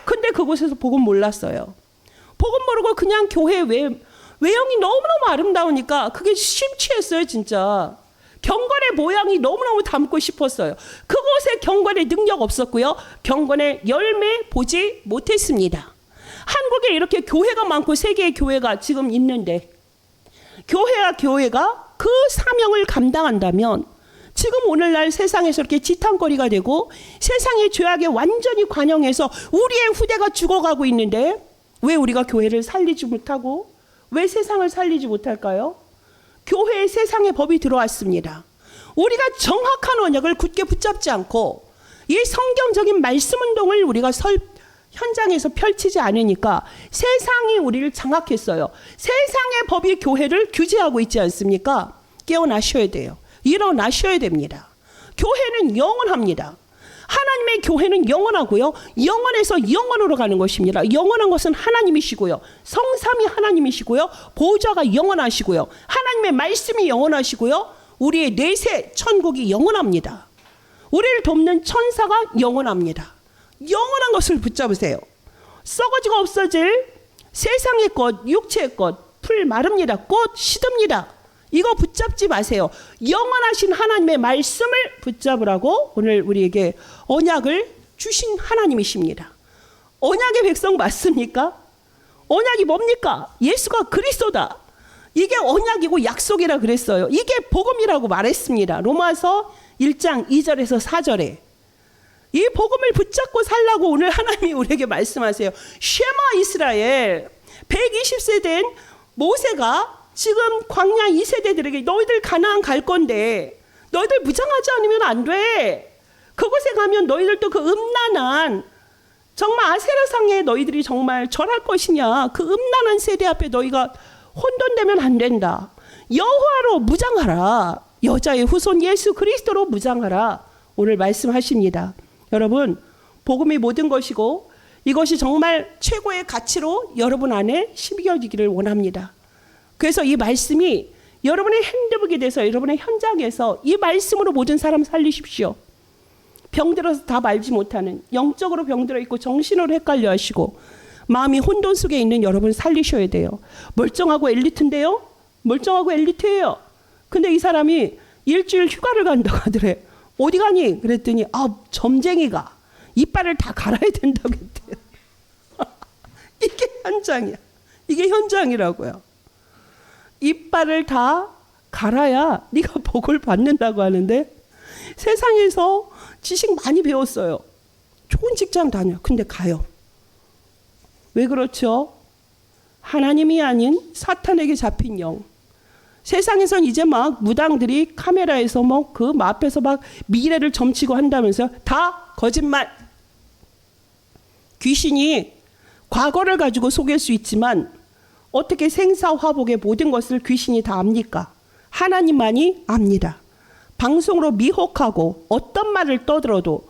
근데 그곳에서 복음 몰랐어요. 복음 모르고 그냥 교회 외형이 너무너무 아름다우니까 그게 심취했어요, 진짜. 경건의 모양이 너무너무 담고 싶었어요. 그곳에 경건의 능력 없었고요. 경건의 열매 보지 못했습니다. 한국에 이렇게 교회가 많고 세계의 교회가 지금 있는데 교회가 그 사명을 감당한다면 지금 오늘날 세상에서 이렇게 지탄거리가 되고 세상의 죄악에 완전히 관영해서 우리의 후대가 죽어가고 있는데 왜 우리가 교회를 살리지 못하고 왜 세상을 살리지 못할까요? 교회에 세상의 법이 들어왔습니다. 우리가 정확한 언약을 굳게 붙잡지 않고 이 성경적인 말씀 운동을 우리가 현장에서 펼치지 않으니까 세상이 우리를 장악했어요. 세상의 법이 교회를 규제하고 있지 않습니까? 깨어나셔야 돼요. 일어나셔야 됩니다. 교회는 영원합니다. 하나님의 교회는 영원하고요. 영원에서 영원으로 가는 것입니다. 영원한 것은 하나님이시고요. 성삼위 하나님이시고요. 보좌가 영원하시고요. 하나님의 말씀이 영원하시고요. 우리의 내세 천국이 영원합니다. 우리를 돕는 천사가 영원합니다. 영원한 것을 붙잡으세요. 썩어지고 없어질 세상의 것, 육체의 것, 풀 마릅니다. 꽃 시듭니다. 이거 붙잡지 마세요. 영원하신 하나님의 말씀을 붙잡으라고 오늘 우리에게 언약을 주신 하나님이십니다. 언약의 백성 맞습니까? 언약이 뭡니까? 예수가 그리스도다. 이게 언약이고 약속이라 그랬어요. 이게 복음이라고 말했습니다. 로마서 1장 2절에서 4절에. 이 복음을 붙잡고 살라고 오늘 하나님이 우리에게 말씀하세요. 쉐마 이스라엘, 120세 된 모세가 지금 광야 2세대들에게 너희들 가나안 갈 건데 너희들 무장하지 않으면 안 돼. 그곳에 가면 너희들도 그 음란한, 정말 아세라상에 너희들이 정말 절할 것이냐. 그 음란한 세대 앞에 너희가 혼돈되면 안 된다. 여호와로 무장하라. 여자의 후손 예수 그리스도로 무장하라. 오늘 말씀하십니다. 여러분, 복음이 모든 것이고 이것이 정말 최고의 가치로 여러분 안에 심겨지기를 원합니다. 그래서 이 말씀이 여러분의 핸드북이 돼서 여러분의 현장에서 이 말씀으로 모든 사람 살리십시오. 병들어서 답 알지 못하는, 영적으로 병들어 있고 정신으로 헷갈려 하시고 마음이 혼돈 속에 있는 여러분 살리셔야 돼요. 멀쩡하고 엘리트인데요? 멀쩡하고 엘리트예요. 근데 이 사람이 일주일 휴가를 간다고 하더래. 어디 가니? 그랬더니 점쟁이가 이빨을 다 갈아야 된다고 했대요. 이게 현장이야. 이게 현장이라고요. 이빨을 다 갈아야 네가 복을 받는다고 하는데, 세상에서 지식 많이 배웠어요. 좋은 직장 다녀. 근데 가요. 왜 그렇죠? 하나님이 아닌 사탄에게 잡힌 영. 세상에선 이제 막 무당들이 카메라에서 그 앞에서 막 미래를 점치고 한다면서 다 거짓말. 귀신이 과거를 가지고 속일 수 있지만 어떻게 생사화복의 모든 것을 귀신이 다 압니까? 하나님만이 압니다. 방송으로 미혹하고 어떤 말을 떠들어도,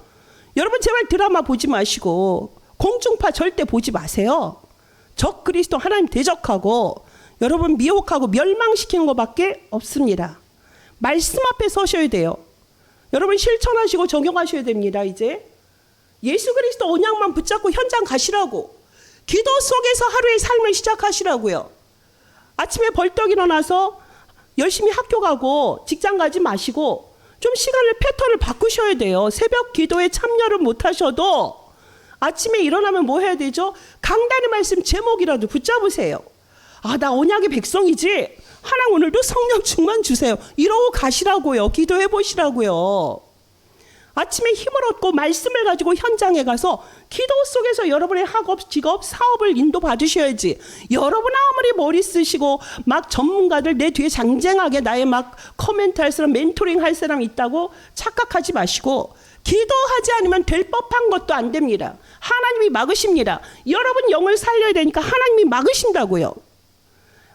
여러분 제발 드라마 보지 마시고 공중파 절대 보지 마세요. 적 그리스도 하나님 대적하고 여러분 미혹하고 멸망시키는 것밖에 없습니다. 말씀 앞에 서셔야 돼요. 여러분 실천하시고 적용하셔야 됩니다. 이제 예수 그리스도 언약만 붙잡고 현장 가시라고, 기도 속에서 하루의 삶을 시작하시라고요. 아침에 벌떡 일어나서 열심히 학교 가고 직장 가지 마시고 좀 시간을 패턴을 바꾸셔야 돼요. 새벽 기도에 참여를 못 하셔도 아침에 일어나면 뭐 해야 되죠? 강단의 말씀 제목이라도 붙잡으세요. 나 언약의 백성이지. 하나님 오늘도 성령 충만 주세요. 이러고 가시라고요. 기도해 보시라고요. 아침에 힘을 얻고 말씀을 가지고 현장에 가서 기도 속에서 여러분의 학업, 직업, 사업을 인도받으셔야지. 여러분 아무리 머리 쓰시고 막 전문가들 내 뒤에 장쟁하게 나의 막 코멘트 할 사람, 멘토링 할 사람 있다고 착각하지 마시고, 기도하지 않으면 될 법한 것도 안 됩니다. 하나님이 막으십니다. 여러분 영을 살려야 되니까 하나님이 막으신다고요.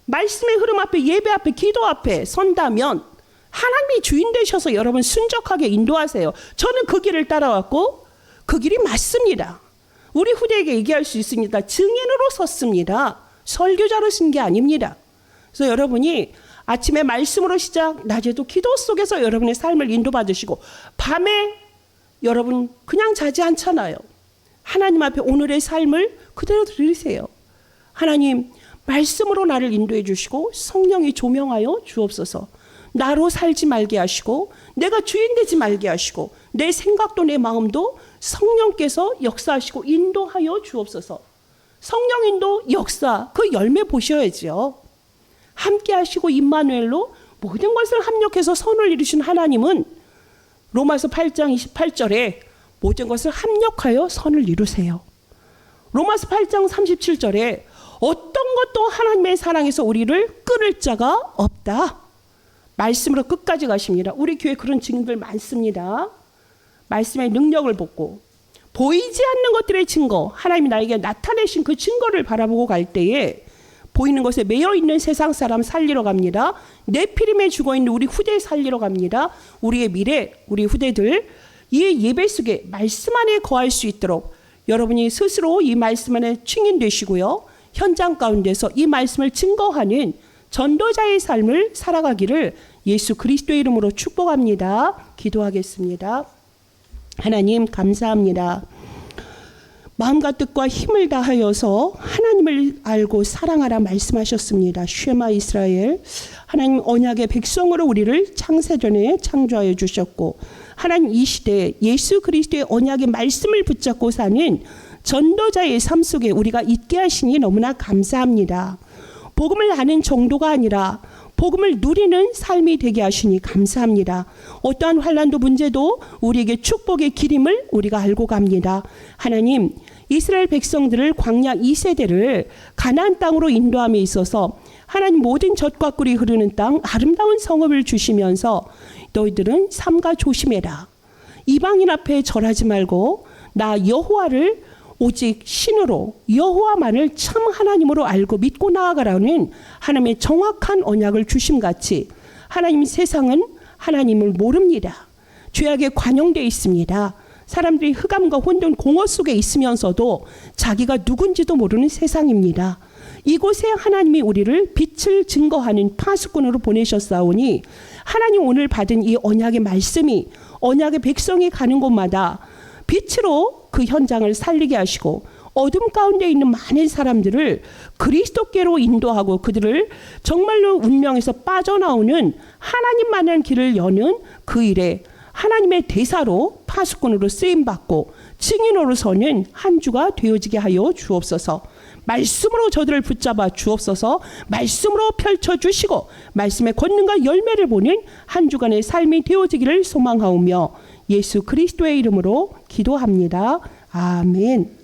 말씀의 흐름 앞에, 예배 앞에, 기도 앞에 선다면 하나님이 주인 되셔서 여러분 순적하게 인도하세요. 저는 그 길을 따라왔고 그 길이 맞습니다. 우리 후대에게 얘기할 수 있습니다. 증인으로 섰습니다. 설교자로 쓴 게 아닙니다. 그래서 여러분이 아침에 말씀으로 시작, 낮에도 기도 속에서 여러분의 삶을 인도받으시고, 밤에 여러분 그냥 자지 않잖아요. 하나님 앞에 오늘의 삶을 그대로 드리세요. 하나님, 말씀으로 나를 인도해 주시고 성령이 조명하여 주옵소서. 나로 살지 말게 하시고 내가 주인 되지 말게 하시고 내 생각도 내 마음도 성령께서 역사하시고 인도하여 주옵소서. 성령 인도 역사, 그 열매 보셔야죠. 함께 하시고 임마누엘로 모든 것을 합력해서 선을 이루신 하나님은 로마서 8장 28절에 모든 것을 합력하여 선을 이루세요. 로마서 8장 37절에 어떤 것도 하나님의 사랑에서 우리를 끊을 자가 없다. 말씀으로 끝까지 가십니다. 우리 교회 그런 증인들 많습니다. 말씀의 능력을 보고 보이지 않는 것들의 증거, 하나님이 나에게 나타내신 그 증거를 바라보고 갈 때에 보이는 것에 매여 있는 세상 사람 살리러 갑니다. 네피림에 죽어있는 우리 후대 살리러 갑니다. 우리의 미래, 우리 후대들 이 예배 속에 말씀 안에 거할 수 있도록 여러분이 스스로 이 말씀 안에 증인되시고요. 현장 가운데서 이 말씀을 증거하는 전도자의 삶을 살아가기를 예수 그리스도의 이름으로 축복합니다. 기도하겠습니다. 하나님 감사합니다. 마음과 뜻과 힘을 다하여서 하나님을 알고 사랑하라 말씀하셨습니다. 쉐마 이스라엘, 하나님 언약의 백성으로 우리를 창세전에 창조하여 주셨고, 하나님 이 시대에 예수 그리스도의 언약의 말씀을 붙잡고 사는 전도자의 삶 속에 우리가 있게 하시니 너무나 감사합니다. 복음을 아는 정도가 아니라 복음을 누리는 삶이 되게 하시니 감사합니다. 어떠한 환난도 문제도 우리에게 축복의 길임을 우리가 알고 갑니다. 하나님, 이스라엘 백성들을 광야 2세대를 가나안 땅으로 인도함에 있어서 하나님 모든 젖과 꿀이 흐르는 땅, 아름다운 성읍을 주시면서 너희들은 삼가 조심해라. 이방인 앞에 절하지 말고 나 여호와를 오직 신으로 여호와만을 참 하나님으로 알고 믿고 나아가라는 하나님의 정확한 언약을 주심같이 하나님 세상은 하나님을 모릅니다. 죄악에 관영되어 있습니다. 사람들이 흑암과 혼돈 공허 속에 있으면서도 자기가 누군지도 모르는 세상입니다. 이곳에 하나님이 우리를 빛을 증거하는 파수꾼으로 보내셨사오니 하나님 오늘 받은 이 언약의 말씀이 언약의 백성이 가는 곳마다 빛으로 그 현장을 살리게 하시고 어둠 가운데 있는 많은 사람들을 그리스도께로 인도하고 그들을 정말로 운명에서 빠져나오는 하나님만한 길을 여는 그 일에 하나님의 대사로 파수꾼으로 쓰임받고 증인으로 서는 한 주가 되어지게 하여 주옵소서. 말씀으로 저들을 붙잡아 주옵소서. 말씀으로 펼쳐주시고 말씀의 권능과 열매를 보는 한 주간의 삶이 되어지기를 소망하오며 예수 그리스도의 이름으로 기도합니다. 아멘.